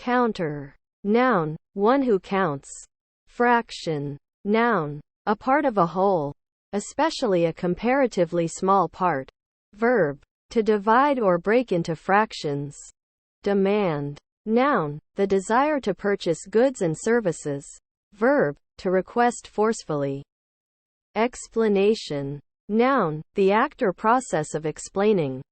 Counter. Noun, one who counts. Fraction. Noun, a part of a whole, especially a comparatively small part. Verb, to divide or break into fractions. Demand. Noun, the desire to purchase goods and services. Verb, to request forcefully. Explanation. Noun, the act or process of explaining.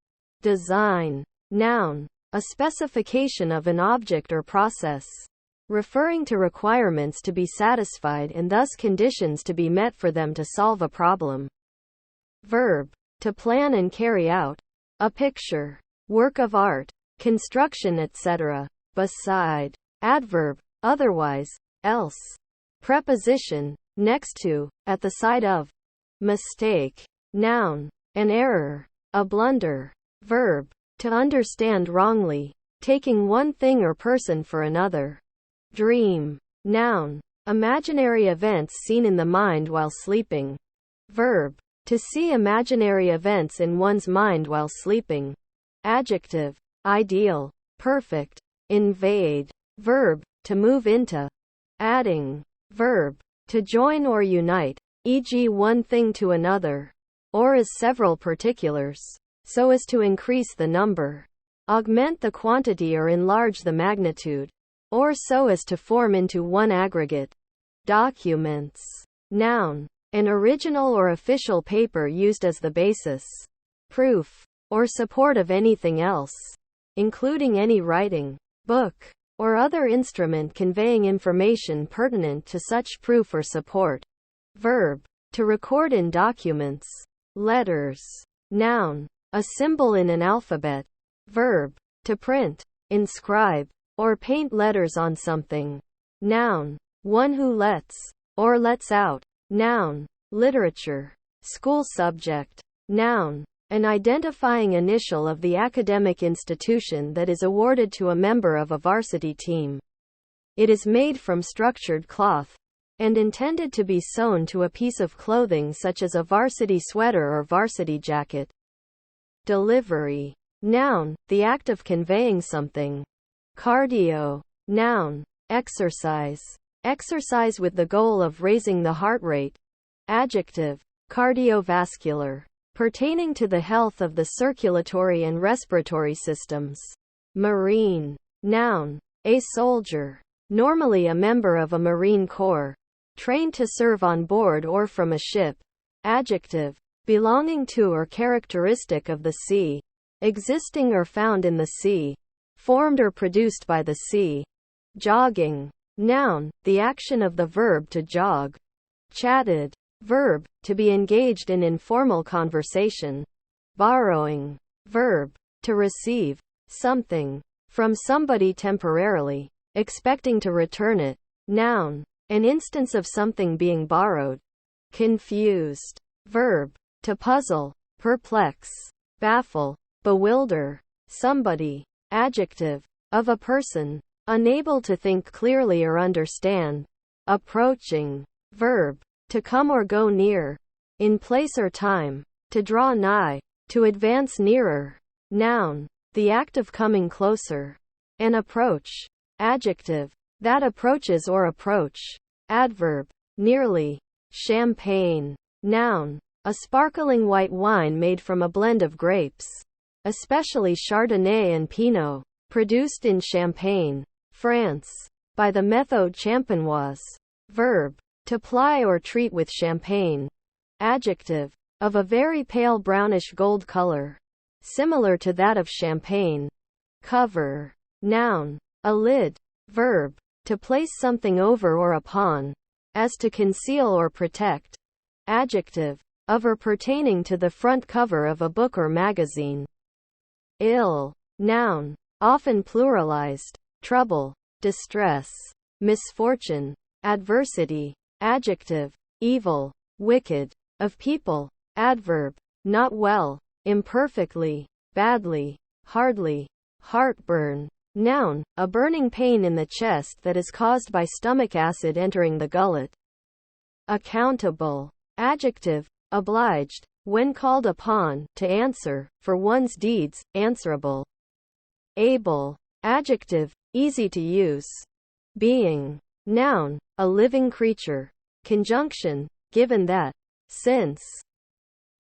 Design. Noun, a specification of an object or process, referring to requirements to be satisfied and thus conditions to be met for them to solve a problem. Verb, to plan and carry out. A picture, work of art, construction, etc. Beside. Adverb, otherwise, else. Preposition, next to, at the side of. Mistake. Noun, an error, a blunder. Verb, to understand wrongly, taking one thing or person for another. Dream. Noun, imaginary events seen in the mind while sleeping. Verb, to see imaginary events in one's mind while sleeping. Adjective, ideal, perfect. Invade. Verb, to move into. Adding. Verb, to join or unite, e.g. one thing to another, or as several particulars, so as to increase the number, augment the quantity or enlarge the magnitude, or so as to form into one aggregate. Documents. Noun, an original or official paper used as the basis, proof, or support of anything else, including any writing, book, or other instrument conveying information pertinent to such proof or support. Verb, to record in documents. Letters. Noun, a symbol in an alphabet. Verb, to print, inscribe, or paint letters on something. Noun, one who lets, or lets out. Noun, literature. School subject. Noun, an identifying initial of the academic institution that is awarded to a member of a varsity team. It is made from structured cloth, and intended to be sewn to a piece of clothing such as a varsity sweater or varsity jacket. Delivery. Noun, the act of conveying something. Cardio. Noun, exercise. Exercise with the goal of raising the heart rate. Adjective, cardiovascular, pertaining to the health of the circulatory and respiratory systems. Marine. Noun, a soldier, normally a member of a Marine Corps, trained to serve on board or from a ship. Adjective, belonging to or characteristic of the sea, existing or found in the sea, formed or produced by the sea. Jogging. Noun, the action of the verb to jog. Chatted. Verb, to be engaged in informal conversation. Borrowing. Verb, to receive something from somebody temporarily, expecting to return it. Noun, an instance of something being borrowed. Confused. Verb, to puzzle, perplex, baffle, bewilder somebody. Adjective, of a person, unable to think clearly or understand. Approaching. Verb, to come or go near, in place or time, to draw nigh, to advance nearer. Noun, the act of coming closer. An approach. Adjective, that approaches or approach. Adverb, nearly. Champagne. Noun, a sparkling white wine made from a blend of grapes, especially Chardonnay and Pinot, produced in Champagne, France, by the Méthode Champenoise. Verb, to ply or treat with champagne. Adjective, of a very pale brownish gold color, similar to that of champagne. Cover. Noun, a lid. Verb, to place something over or upon, as to conceal or protect. Adjective, of or pertaining to the front cover of a book or magazine. Ill. Noun, often pluralized. Trouble, distress, misfortune, adversity. Adjective, evil, wicked. Of people. Adverb, not well, imperfectly, badly, hardly. Heartburn. Noun, a burning pain in the chest that is caused by stomach acid entering the gullet. Accountable. Adjective, obliged, when called upon, to answer, for one's deeds, answerable. Able. Adjective, easy to use. Being. Noun, a living creature. Conjunction, given that. Since.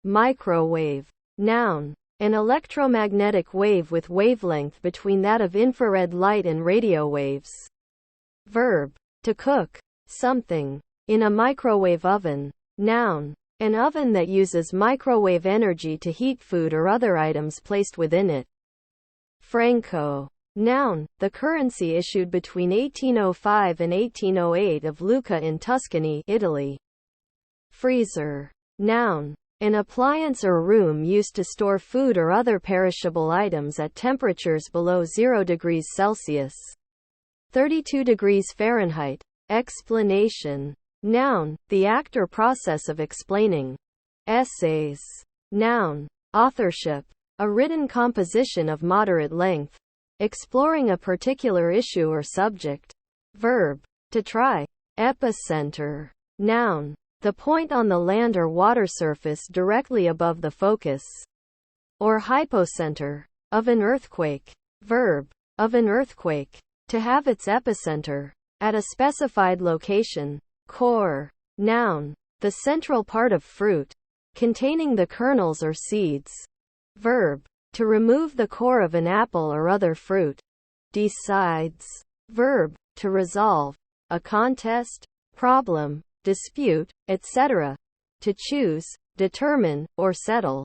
Microwave. Noun, an electromagnetic wave with wavelength between that of infrared light and radio waves. Verb, to cook something in a microwave oven. Noun, an oven that uses microwave energy to heat food or other items placed within it. Franco. Noun, the currency issued between 1805 and 1808 of Lucca in Tuscany, Italy. Freezer. Noun, an appliance or room used to store food or other perishable items at temperatures below 0 degrees Celsius. 32 degrees Fahrenheit. Explanation. Noun, the act or process of explaining. Essays. Noun, authorship, a written composition of moderate length, exploring a particular issue or subject. Verb, to try. Epicenter. Noun, the point on the land or water surface directly above the focus, or hypocenter, of an earthquake. Verb, of an earthquake, to have its epicenter at a specified location. Core. Noun, the central part of fruit, containing the kernels or seeds. Verb, to remove the core of an apple or other fruit. Decides. Verb, to resolve a contest, problem, dispute, etc. To choose, determine, or settle.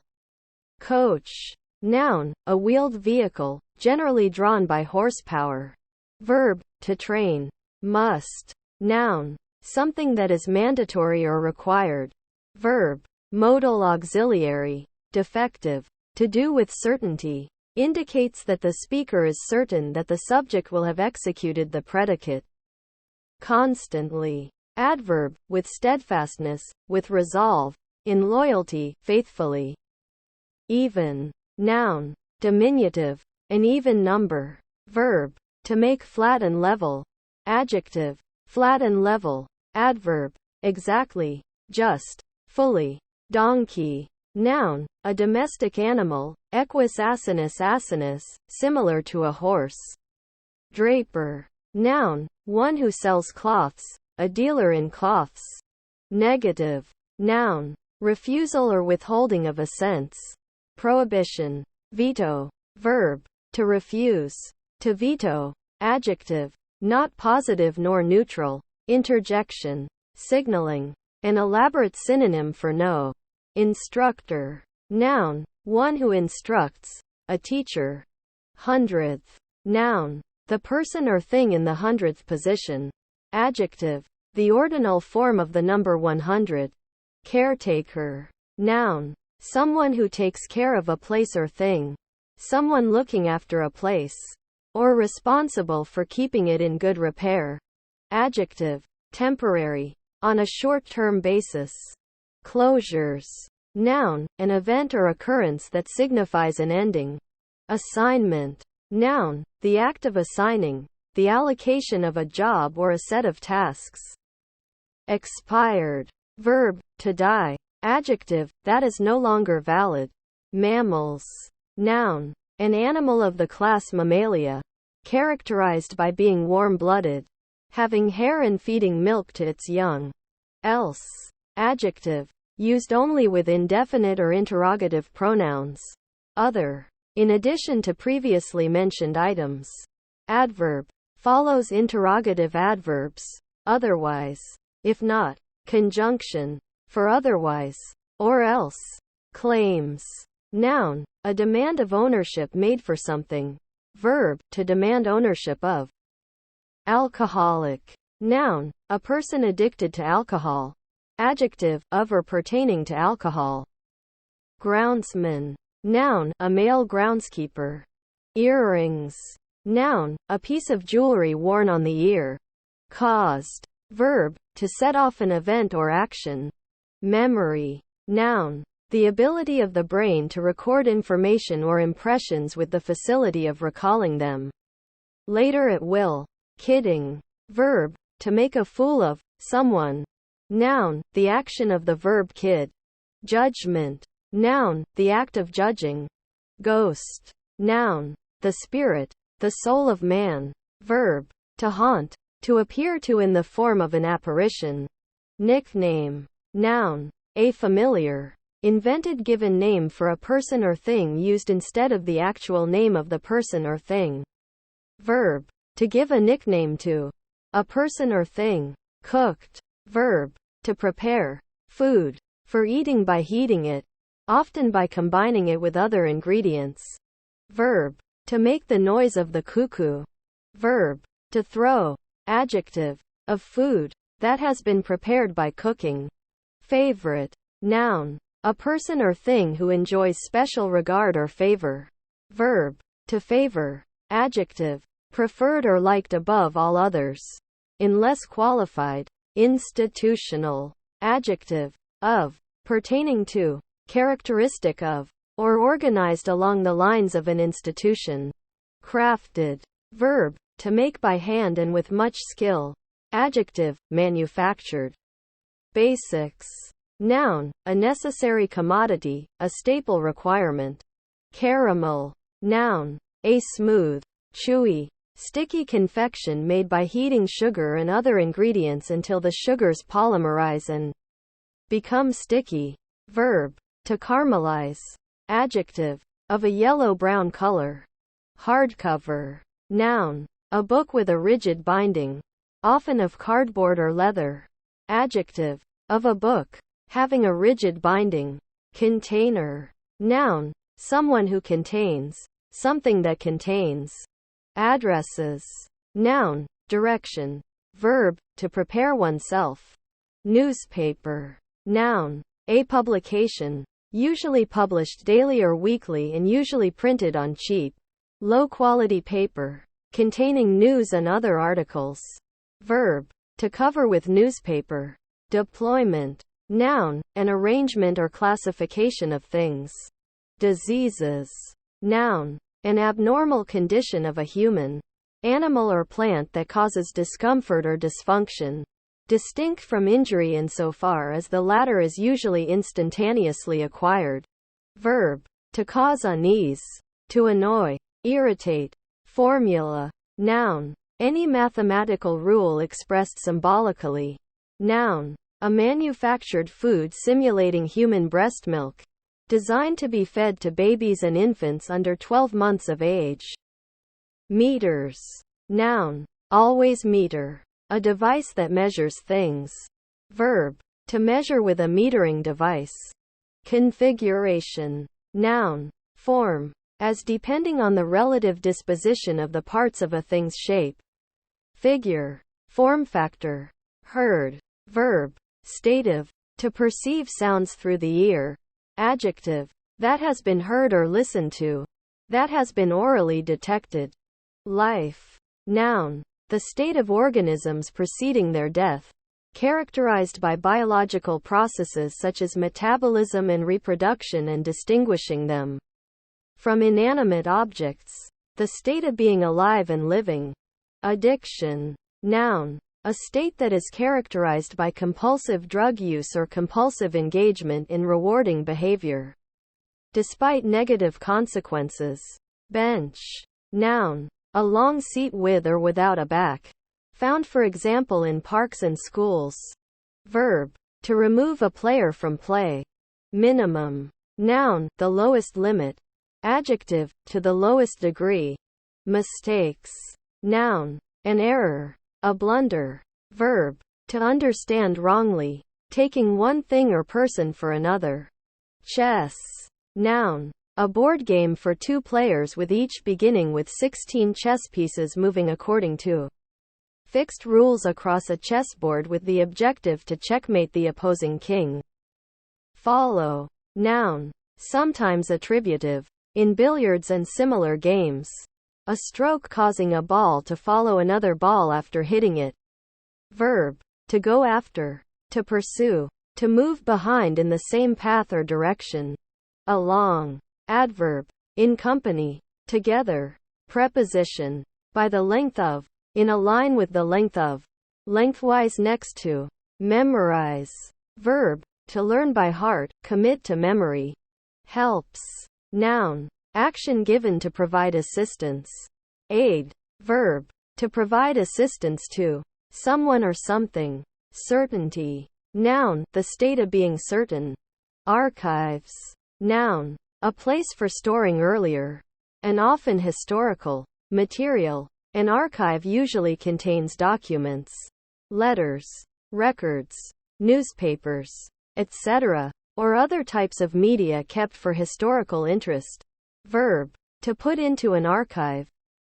Coach. Noun, a wheeled vehicle, generally drawn by horsepower. Verb, to train. Must. Noun, something that is mandatory or required. Verb, modal auxiliary. Defective. To do with certainty. Indicates that the speaker is certain that the subject will have executed the predicate. Constantly. Adverb, with steadfastness, with resolve, in loyalty, faithfully. Even. Noun, diminutive, an even number. Verb, to make flat and level. Adjective, flat and level. Adverb, exactly, just, fully. Donkey. Noun, a domestic animal, equus asinus asinus, similar to a horse. Draper. Noun, one who sells cloths, a dealer in cloths. Negative. Noun, refusal or withholding of assents. Prohibition. Veto. Verb, to refuse. To veto. Adjective, not positive nor neutral. Interjection. Signaling. An elaborate synonym for no. Instructor. Noun, one who instructs, a teacher. Hundredth. Noun, the person or thing in the hundredth position. Adjective, the ordinal form of the number 100. Caretaker. Noun, someone who takes care of a place or thing. Someone looking after a place, or responsible for keeping it in good repair. Adjective, temporary, on a short-term basis. Closures. Noun, an event or occurrence that signifies an ending. Assignment. Noun, the act of assigning, the allocation of a job or a set of tasks. Expired. Verb, to die. Adjective, that is no longer valid. Mammals. Noun, an animal of the class Mammalia, characterized by being warm-blooded, having hair and feeding milk to its young. Else. Adjective, used only with indefinite or interrogative pronouns. Other. In addition to previously mentioned items. Adverb, follows interrogative adverbs. Otherwise. If not. Conjunction, for otherwise, or else. Claims. Noun, a demand of ownership made for something. Verb, to demand ownership of. Alcoholic. Noun, a person addicted to alcohol. Adjective, of or pertaining to alcohol. Groundsman. Noun, a male groundskeeper. Earrings. Noun, a piece of jewelry worn on the ear. Caused. Verb, to set off an event or action. Memory. Noun, the ability of the brain to record information or impressions with the facility of recalling them later at will. Kidding. Verb, to make a fool of someone. Noun, the action of the verb kid. Judgment. Noun, the act of judging. Ghost. Noun, the spirit, the soul of man. Verb. To haunt. To appear to in the form of an apparition. Nickname. Noun. A familiar, invented given name for a person or thing used instead of the actual name of the person or thing. Verb. To give a nickname to a person or thing. Cooked. Verb. To prepare food for eating by heating it, often by combining it with other ingredients. Verb. To make the noise of the cuckoo. Verb. To throw. Adjective. Of food that has been prepared by cooking. Favorite. Noun. A person or thing who enjoys special regard or favor. Verb. To favor. Adjective. Preferred or liked above all others. In less qualified. Institutional. Adjective. Of. Pertaining to. Characteristic of. Or organized along the lines of an institution. Crafted. Verb. To make by hand and with much skill. Adjective. Manufactured. Basics. Noun. A necessary commodity, a staple requirement. Caramel. Noun. A smooth, chewy, sticky confection made by heating sugar and other ingredients until the sugars polymerize and become sticky. Verb. To caramelize. Adjective. Of a yellow-brown color. Hardcover. Noun. A book with a rigid binding, often of cardboard or leather. Adjective. Of a book having a rigid binding. Container. Noun. Someone who contains. Something that contains. Addresses. Noun. Direction. Verb. To prepare oneself. Newspaper. Noun. A publication. Usually published daily or weekly and usually printed on cheap, low-quality paper, containing news and other articles. Verb. To cover with newspaper. Deployment. Noun. An arrangement or classification of things. Diseases. Noun. An abnormal condition of a human, animal or plant that causes discomfort or dysfunction. Distinct from injury insofar as the latter is usually instantaneously acquired. Verb. To cause unease. To annoy. Irritate. Formula. Noun. Any mathematical rule expressed symbolically. Noun. A manufactured food simulating human breast milk, designed to be fed to babies and infants under 12 months of age. Meters. Noun. Always meter. A device that measures things. Verb. To measure with a metering device. Configuration. Noun. Form. As depending on the relative disposition of the parts of a thing's shape. Figure. Form factor. Heard. Verb. Stative. To perceive sounds through the ear. Adjective. That has been heard or listened to. That has been orally detected. Life. Noun. The state of organisms preceding their death, characterized by biological processes such as metabolism and reproduction and distinguishing them from inanimate objects. The state of being alive and living. Addiction. Noun. A state that is characterized by compulsive drug use or compulsive engagement in rewarding behavior, despite negative consequences. Bench. Noun. A long seat with or without a back. Found for example in parks and schools. Verb. To remove a player from play. Minimum. Noun. The lowest limit. Adjective. To the lowest degree. Mistakes. Noun. An error. A blunder. Verb. To understand wrongly. Taking one thing or person for another. Chess. Noun. A board game for two players with each beginning with 16 chess pieces moving according to fixed rules across a chessboard with the objective to checkmate the opposing king. Follow. Noun. Sometimes attributive. In billiards and similar games. A stroke causing a ball to follow another ball after hitting it. Verb. To go after. To pursue. To move behind in the same path or direction. Along. Adverb. In company. Together. Preposition. By the length of. In a line with the length of. Lengthwise next to. Memorize. Verb. To learn by heart, commit to memory. Helps. Noun. Action given to provide assistance. Aid. Verb. to provide assistance to someone or something. Certainty. Noun, the state of being certain. Archives. Noun, a place for storing earlier and often historical material. An archive usually contains documents, letters, records, newspapers, etc., or other types of media kept for historical interest. Verb, to put into an archive.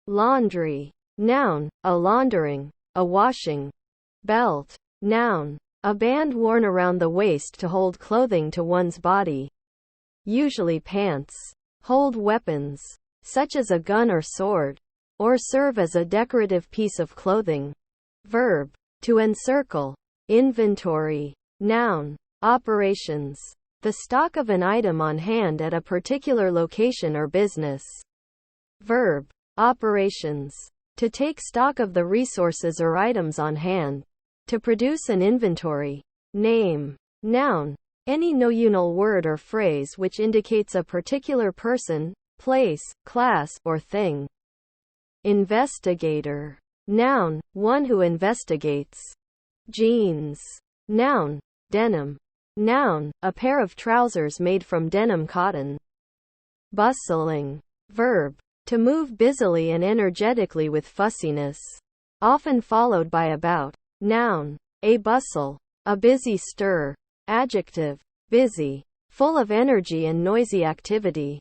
Laundry. Noun, a laundering, a washing. Belt. Noun, a band worn around the waist to hold clothing to one's body. Usually pants. Hold weapons, such as a gun or sword, or serve as a decorative piece of clothing. Verb, to encircle. Inventory. Noun, operations, the stock of an item on hand at a particular location or business. Verb, operations, to take stock of the resources or items on hand, to produce an inventory. Name. Noun, any nounal word or phrase which indicates a particular person, place, class, or thing. Investigator. Noun, one who investigates. Jeans. Noun, denim. Noun, a pair of trousers made from denim cotton. Bustling. Verb, to move busily and energetically with fussiness, often followed by about. Noun, a bustle, a busy stir. Adjective, busy, full of energy and noisy activity.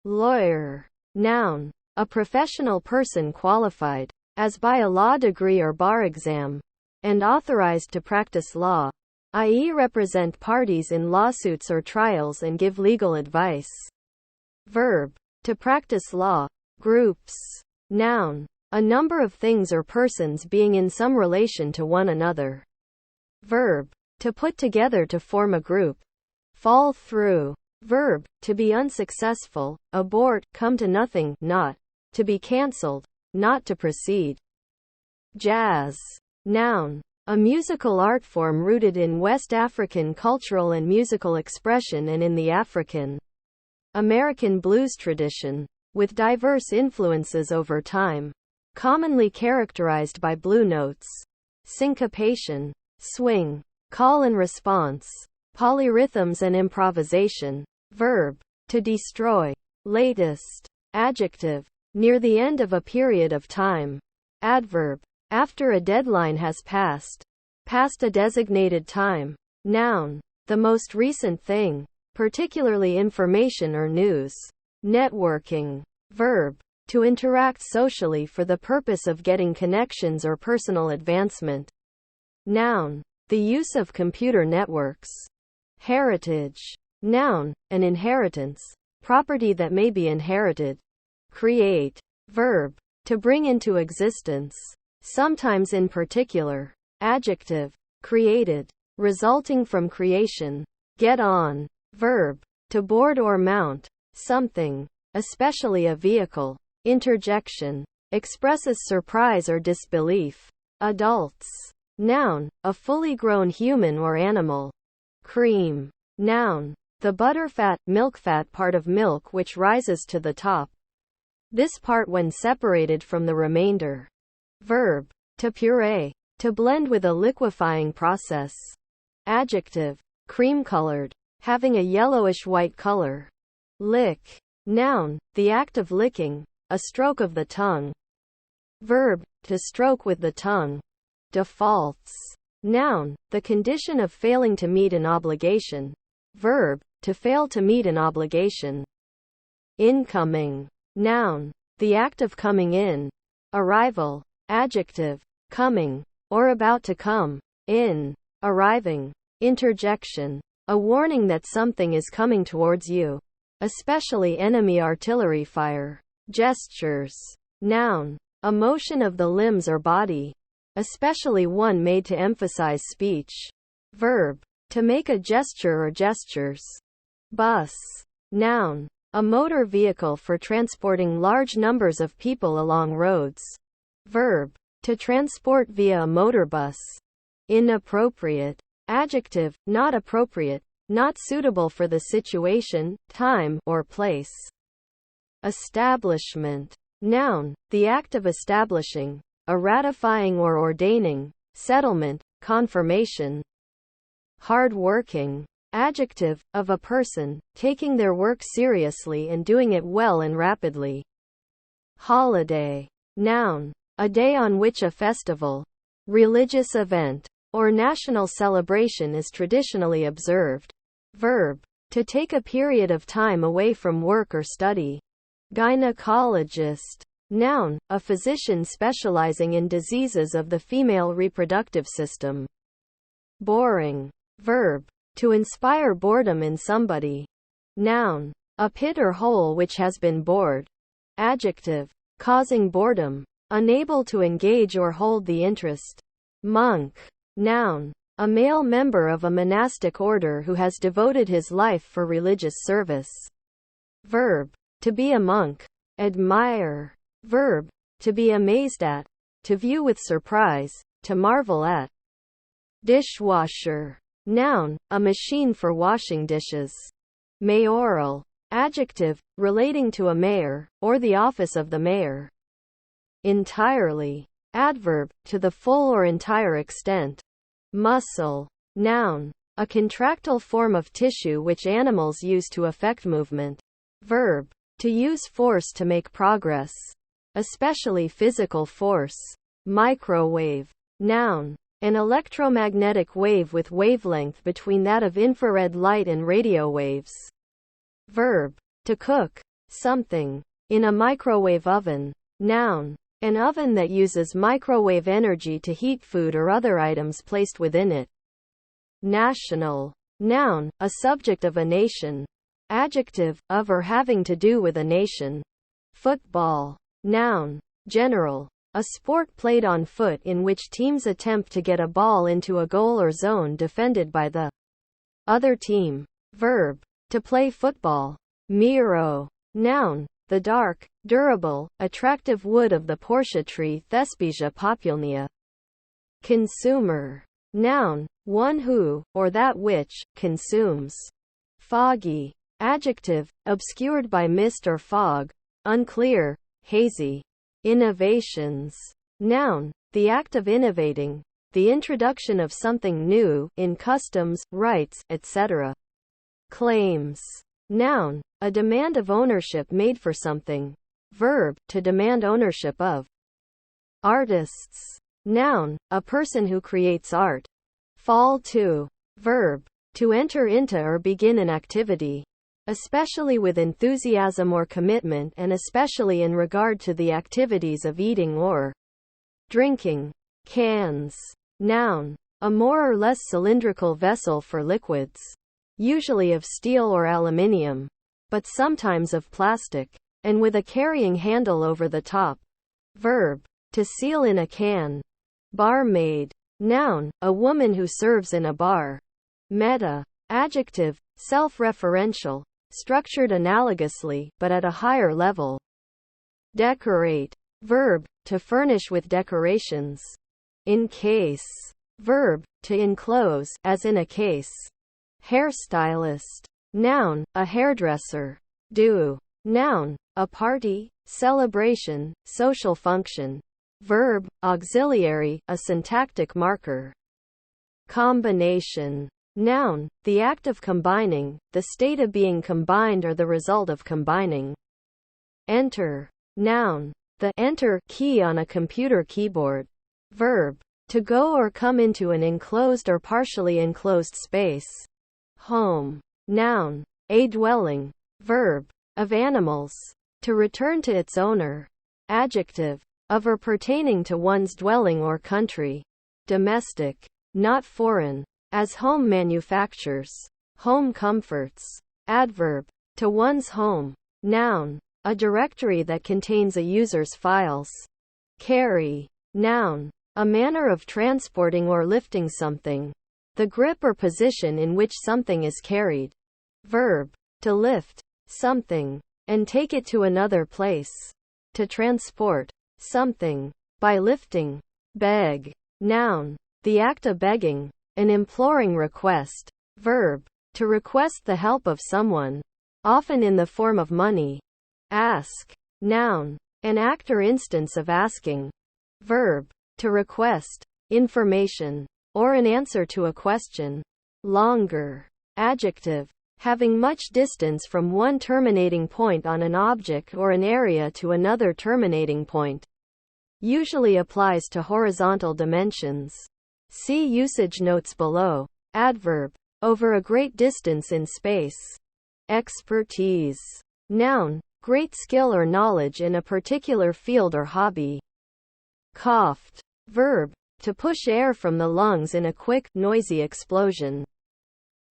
Lawyer. Noun, a professional person qualified, as by a law degree or bar exam, and authorized to practice law, i.e. represent parties in lawsuits or trials and give legal advice. Verb, to practice law. Groups. Noun, a number of things or persons being in some relation to one another. Verb, to put together to form a group. Fall through. Verb, to be unsuccessful, abort, come to nothing, not, to be cancelled, not to proceed. Jazz. Noun, a musical art form rooted in West African cultural and musical expression and in the African American blues tradition, with diverse influences over time. Commonly characterized by blue notes, syncopation, swing, call and response, polyrhythms and improvisation. Verb, to destroy. Latest. Adjective, near the end of a period of time. Adverb, after a deadline has passed, past a designated time. Noun, the most recent thing, particularly information or news. Networking. Verb, to interact socially for the purpose of getting connections or personal advancement. Noun, the use of computer networks. Heritage. Noun, an inheritance, property that may be inherited. Create. Verb, to bring into existence, sometimes in particular. Adjective, created, resulting from creation. Get on. Verb, to board or mount something, especially a vehicle. Interjection, expresses surprise or disbelief. Adults. Noun, a fully grown human or animal. Cream. Noun, the butterfat, milk-fat part of milk which rises to the top. This part when separated from the remainder. Verb, to puree, to blend with a liquefying process. Adjective, cream-colored, having a yellowish-white color. Lick. Noun, the act of licking, a stroke of the tongue. Verb, to stroke with the tongue. Defaults. Noun, the condition of failing to meet an obligation. Verb, to fail to meet an obligation. Incoming. Noun, the act of coming in. Arrival. Adjective, coming, or about to come, in, arriving. Interjection, a warning that something is coming towards you, especially enemy artillery fire. Gestures. Noun, a motion of the limbs or body, especially one made to emphasize speech. Verb, to make a gesture or gestures. Bus. Noun, a motor vehicle for transporting large numbers of people along roads. Verb, to transport via a motor bus. Inappropriate. Adjective, not appropriate, not suitable for the situation, time, or place. Establishment. Noun, the act of establishing, a ratifying or ordaining, settlement, confirmation. Hard-working. Adjective, of a person, taking their work seriously and doing it well and rapidly. Holiday. Noun, a day on which a festival, religious event, or national celebration is traditionally observed. Verb, to take a period of time away from work or study. Gynecologist. Noun, a physician specializing in diseases of the female reproductive system. Boring. Verb, to inspire boredom in somebody. Noun, a pit or hole which has been bored. Adjective, causing boredom, unable to engage or hold the interest. Monk. Noun, a male member of a monastic order who has devoted his life for religious service. Verb, to be a monk. Admire. Verb, to be amazed at, to view with surprise, to marvel at. Dishwasher. Noun, a machine for washing dishes. Mayoral. Adjective, relating to a mayor, or the office of the mayor. Entirely. Adverb, to the full or entire extent. Muscle. Noun, a contractile form of tissue which animals use to effect movement. Verb, to use force to make progress. Especially physical force. Microwave. Noun, an electromagnetic wave with wavelength between that of infrared light and radio waves. Verb, to cook something in a microwave oven. Noun, an oven that uses microwave energy to heat food or other items placed within it. National. Noun, a subject of a nation. Adjective, of or having to do with a nation. Football. Noun, general, a sport played on foot in which teams attempt to get a ball into a goal or zone defended by the other team. Verb, to play football. Miro. Noun, the dark, durable, attractive wood of the Portia tree Thespesia populnea. Consumer. Noun, one who, or that which, consumes. Foggy. Adjective, obscured by mist or fog, unclear, hazy. Innovations. Noun, the act of innovating, the introduction of something new, in customs, rights, etc. Claims. Noun, a demand of ownership made for something. Verb, to demand ownership of. Artists. Noun, a person who creates art. Fall to. Verb, to enter into or begin an activity. Especially with enthusiasm or commitment, and especially in regard to the activities of eating or drinking. Cans. Noun, a more or less cylindrical vessel for liquids. Usually of steel or aluminium, but sometimes of plastic, and with a carrying handle over the top. Verb, to seal in a can. Barmaid. Noun, a woman who serves in a bar. Meta. Adjective, self-referential, structured analogously, but at a higher level. Decorate. Verb, to furnish with decorations. Encase. Verb, to enclose, as in a case. Hairstylist. Noun, a hairdresser. Do. Noun, a party, celebration, social function. Verb, auxiliary, a syntactic marker. Combination. Noun, the act of combining, the state of being combined or the result of combining. Enter. Noun, the enter key on a computer keyboard. Verb, to go or come into an enclosed or partially enclosed space. Home. Noun, a dwelling. Verb, of animals. To return to its owner. Adjective, of or pertaining to one's dwelling or country. Domestic, not foreign. As home manufactures. Home comforts. Adverb, to one's home. Noun, a directory that contains a user's files. Carry. Noun, a manner of transporting or lifting something. The grip or position in which something is carried. Verb, to lift something and take it to another place. To transport something by lifting. Beg. Noun, the act of begging, an imploring request. Verb, to request the help of someone, often in the form of money. Ask. Noun, an act or instance of asking. verb, to request information or an answer to a question. Longer, adjective, having much distance from one terminating point on an object or an area to another terminating point. Usually applies to horizontal dimensions. See usage notes below. Adverb, over a great distance in space. Expertise, noun, great skill or knowledge in a particular field or hobby. Coughed, verb, to push air from the lungs in a quick, noisy explosion.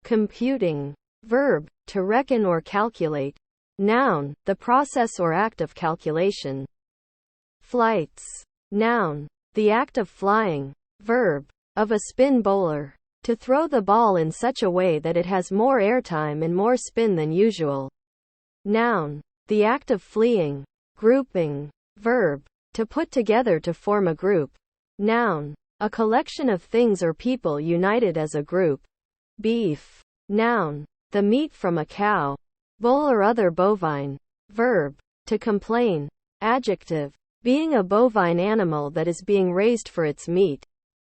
Computing, verb, to reckon or calculate. Noun, the process or act of calculation. Flights, noun, the act of flying. Verb, of a spin bowler, to throw the ball in such a way that it has more airtime and more spin than usual. Noun, the act of fleeing. Grouping, verb, to put together to form a group. Noun, a collection of things or people united as a group. Beef, noun, the meat from a cow, bull or other bovine. Verb, to complain. Adjective, being a bovine animal that is being raised for its meat.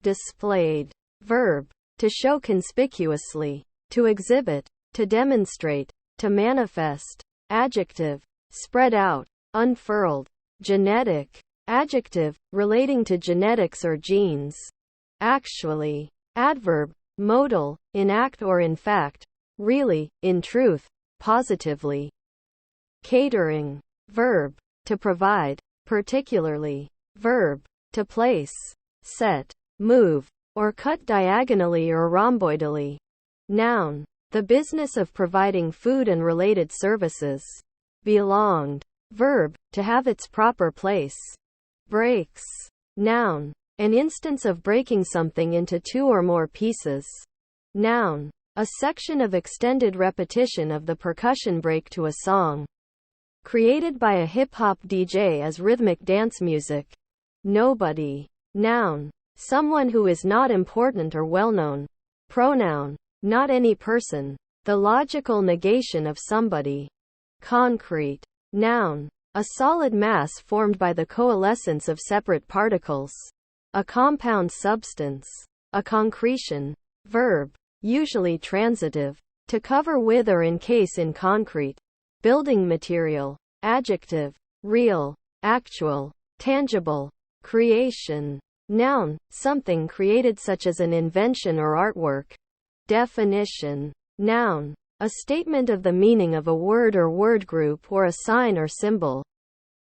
Displayed, verb, to show conspicuously, to exhibit, to demonstrate, to manifest. Adjective, spread out, unfurled. Genetic, adjective, relating to genetics or genes. Actually, adverb, modal, in act or in fact, really, in truth, positively. Catering, verb, to provide, particularly. Verb, to place, set, move, or cut diagonally or rhomboidally. Noun, the business of providing food and related services. Belonged, verb, to have its proper place. Breaks, noun, an instance of breaking something into two or more pieces. Noun, a section of extended repetition of the percussion break to a song. Created by a hip-hop DJ as rhythmic dance music. Nobody, noun, someone who is not important or well-known. Pronoun, not any person, the logical negation of somebody. Concrete, noun, a solid mass formed by the coalescence of separate particles. A compound substance. A concretion, verb, usually transitive, to cover with or encase in concrete. Building material, adjective, real, actual, tangible. Creation, noun, something created such as an invention or artwork. Definition, noun, a statement of the meaning of a word or word group or a sign or symbol.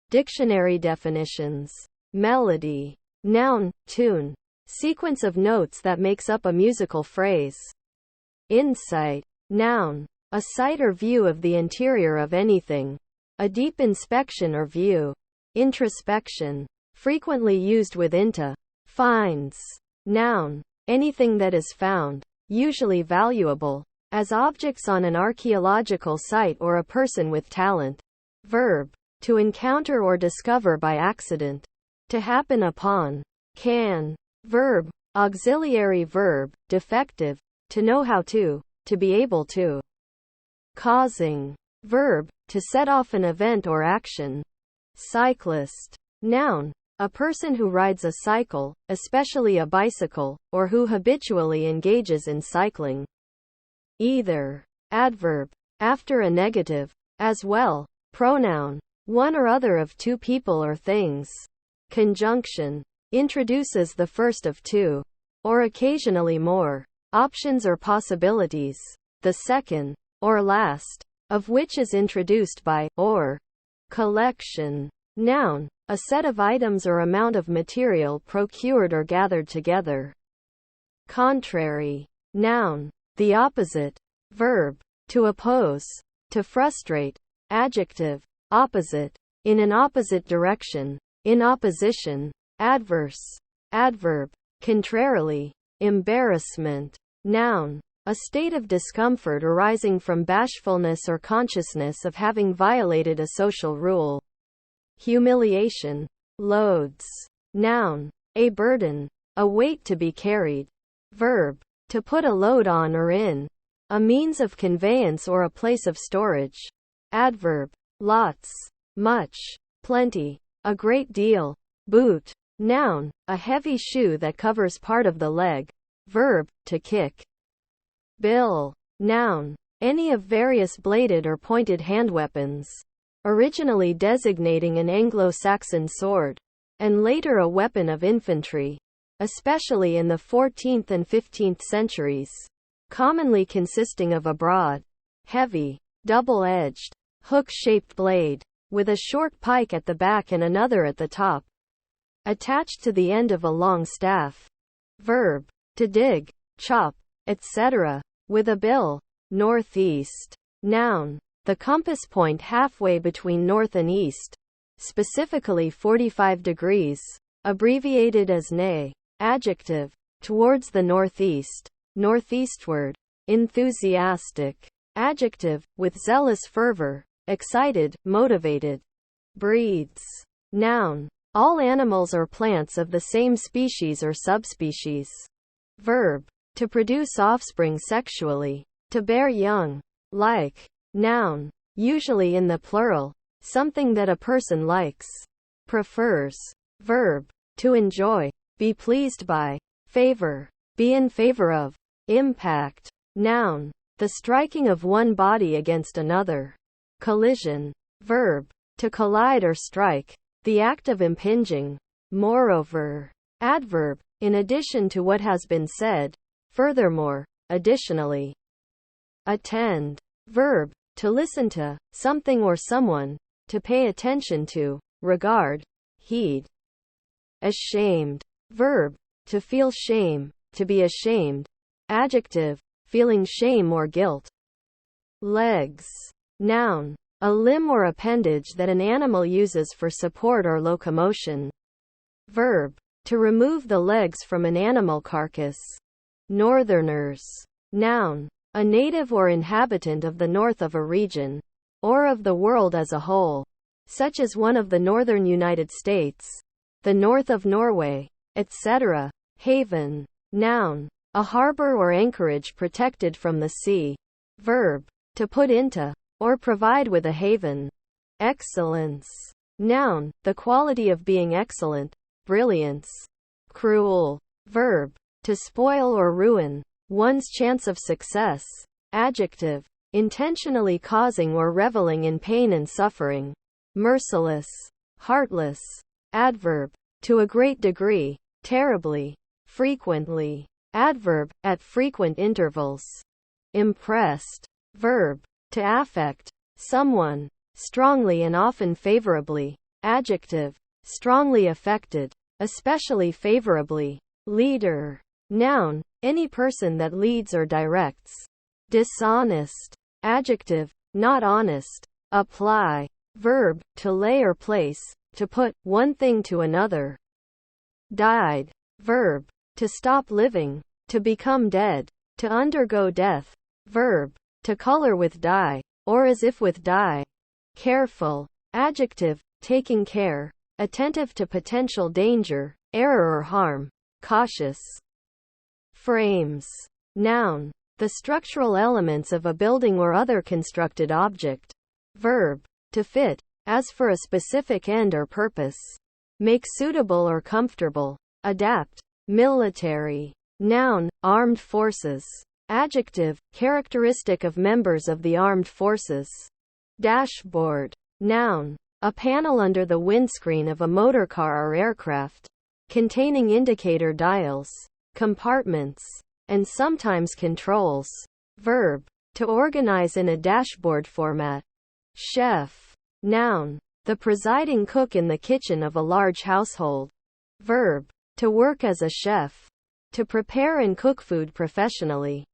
Dictionary definitions. Melody, noun, tune, sequence of notes that makes up a musical phrase. Insight, noun, a sight or view of the interior of anything. A deep inspection or view. Introspection, frequently used with into. Finds, noun, anything that is found, usually valuable, as objects on an archaeological site or a person with talent. Verb, to encounter or discover by accident. To happen upon. Can, verb, auxiliary verb, defective, to know how to be able to. Causing, verb, to set off an event or action. Cyclist, noun, a person who rides a cycle, especially a bicycle, or who habitually engages in cycling. Either, adverb, after a negative, as well. Pronoun, one or other of two people or things. Conjunction, introduces the first of two, or occasionally more, options or possibilities. The second, or last, of which is introduced by, or. Collection, noun, a set of items or amount of material procured or gathered together. Contrary, noun, the opposite. Verb, to oppose, to frustrate. Adjective, opposite, in an opposite direction, in opposition. Adverse, adverb, contrarily. Embarrassment, noun, a state of discomfort arising from bashfulness or consciousness of having violated a social rule. Humiliation, loads, noun, a burden, a weight to be carried. Verb, to put a load on or in, a means of conveyance or a place of storage. Adverb, lots, much, plenty, a great deal. Boot, Noun, a heavy shoe that covers part of the leg. Verb, to kick. Bill. Noun, any of various bladed or pointed handweapons. Originally designating an Anglo-Saxon sword, and later a weapon of infantry, especially in the 14th and 15th centuries, commonly consisting of a broad, heavy, double-edged, hook-shaped blade, with a short pike at the back and another at the top, attached to the end of a long staff. Verb, to dig, chop, etc., with a bill. Northeast. Noun, the compass point halfway between north and east, specifically 45 degrees, abbreviated as NE. Adjective, towards the northeast, northeastward. Enthusiastic. Adjective, with zealous fervor, excited, motivated. Breeds. Noun, all animals or plants of the same species or subspecies. Verb, to produce offspring sexually, to bear young. Like. Noun, usually in the plural, something that a person likes, prefers. Verb, to enjoy, be pleased by, favor, be in favor of. Impact. Noun, the striking of one body against another. Collision. Verb, to collide or strike, the act of impinging. Moreover. Adverb, in addition to what has been said, furthermore, additionally. Attend. Verb, to listen to, something or someone, to pay attention to, regard, heed. Ashamed. Verb, to feel shame, to be ashamed. Adjective, feeling shame or guilt. Legs. Noun, a limb or appendage that an animal uses for support or locomotion. Verb, to remove the legs from an animal carcass. Northerners. Noun, a native or inhabitant of the north of a region, or of the world as a whole, such as one of the northern United States, the north of Norway, etc. Haven. Noun, a harbor or anchorage protected from the sea. Verb, to put into, or provide with a haven. Excellence. Noun, the quality of being excellent, brilliance. Cruel. Verb, to spoil or ruin one's chance of success. Adjective, intentionally causing or reveling in pain and suffering. Merciless. Heartless. Adverb, to a great degree, terribly, frequently. Adverb, at frequent intervals. Impressed. Verb, to affect someone strongly and often favorably. Adjective, strongly affected, especially favorably. Leader. Noun, any person that leads or directs. Dishonest. Adjective, not honest. Apply. Verb, to lay or place, to put one thing to another. Died. Verb, to stop living, to become dead, to undergo death. Verb, to color with dye, or as if with dye. Careful. Adjective, taking care, attentive to potential danger, error or harm. Cautious. Frames. Noun, the structural elements of a building or other constructed object. Verb, to fit, as for a specific end or purpose. Make suitable or comfortable. Adapt. Military. Noun, armed forces. Adjective, characteristic of members of the armed forces. Dashboard. Noun, a panel under the windscreen of a motorcar or aircraft, containing indicator dials, compartments, and sometimes controls. Verb, to organize in a dashboard format. Chef. Noun, the presiding cook in the kitchen of a large household. Verb, to work as a chef. To prepare and cook food professionally.